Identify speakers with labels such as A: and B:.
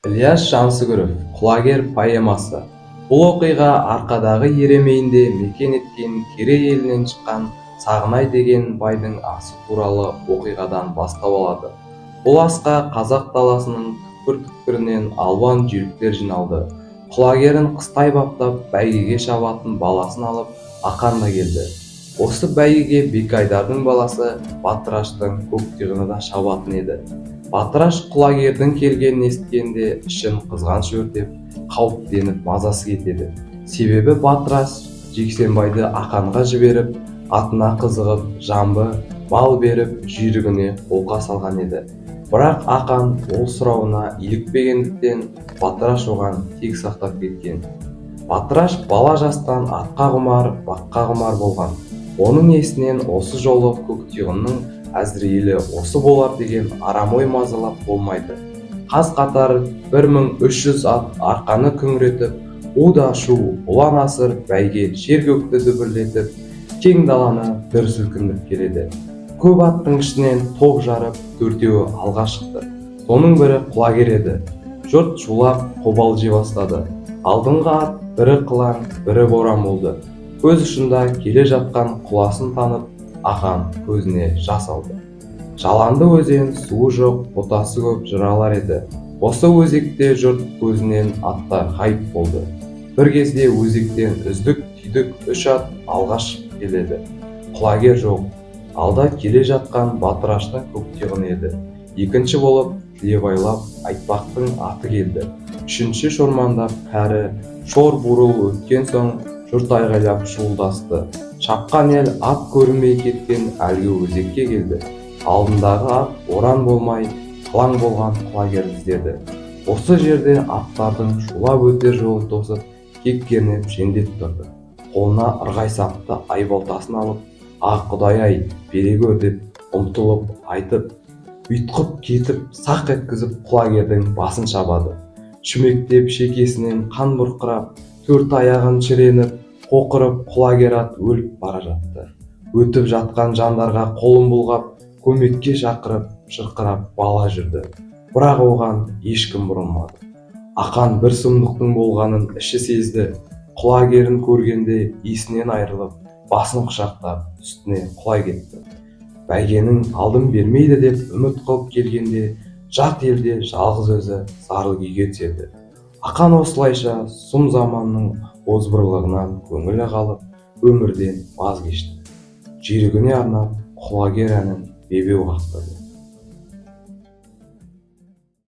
A: Ілияс Жансүгіров «Құлагер» поэмасы. Бұл оқиға Арқадағы Еремейінде мекен еткен Керей елінен шыққан Сағынай деген байдың асы туралы оқиғадан бастау алады. Бұл асқа қазақ даласының түкпір-түкпірінен алуан жүйріктер жиналды. Құлагерін қыстай баптап, бәйгеге шабатын баласын алып, Ақан да келді. Осы бәйгеге Бекайдардың баласы Батыраштың көктиғыны да шабатын еді. Батыраш құлагердің келгенін естігенде ішін қызғаныш өртеп, қауіптеніп мазасы кетеді. Себебі Батыраш Жексенбайды Ақанға жіберіп, атына қызығып, жамбы, мал беріп, жүйрігіне қолға салған еді. Бірақ Ақан ол сұрауына илікпегендіктен Батыраш оған тек сақтап кеткен. Батыраш бала жастан атқа құмар, баққа құмар болған. Оның есінен осы жолы көктиғынның әзірейілі осы болар деген арам ой мазалап болмайды. Қаз қатар 1300 ат арқаны күңіретіп, уда шу, ұлан асыр бәйге жер-көкті дүбірлетіп, кең даланы дүр сілкіндіріп келеді. Көп аттың ішінен топ жарып, төртеуі алға шықты. Соның бірі құлагер еді. Жұрт шулап, қобалжи бастады. Алдыңғы ат бірі қылаң, бірі боран болды. Көз ұшында келе жатқан құласын танып, Ақан көзіне жас алды. Жаланды өзен, суы жоқ, ботасы көп жыралар еді. Осы өзекте жұрт көзінен аттар ғайып болды. Bir кезде өзектен үздік-түйдік 3 ат алға шығып келеді. Құлагер жоқ. Алда келе жатқан Батыраштың көктиғыны еді. Екінші болып Тілебайлап Айтпақтың аты келді. Үшінші шормандап кәрі шор бурыл өткен соң жұрт айғайлап шуылдасты. Шапқан ел ат көрінбей кеткен әлгі өзекке келді. Алдындағы ат оран болмай, қылаң болған құлагерді іздеді. Осы жерде аттардың шулап өтер жолы тосып, кек-кернеп жендет тұрды. Қолына ырғай сапты айбалтасын алып, «Ақ Құдай-ай, бере көр» деп ұмтылып айтып, ұйтқып кетіп, сақ еткізіп құлагердің басын шабады. Шүмектеп шекесінен қан бұрқырап, төрт аяғын шіреніп, қоқырып құлагер ат өліп бара жатты. Өтіп жатқан жандарға қолын бұлғап, көмекке шақырып, шырқырап бала жүрді. Бірақ оған ешкім бұрылмады. Ақан бір сұмдықтың болғанын іші сезді. Құлагерін көргенде есінен айырылып, басын құшақтап, үстіне құлай кетті. Бәйгенің алдын бермейді деп үміт қылып келгенде, жат елде жалғыз өзі зарлы күйге түседі. Ақан осылайша сұм заманның озбырлығынан көңілі қалып, өмірден ваз кешті. Жүйрігіне арнап құлагер әнін бебеу қақтырды.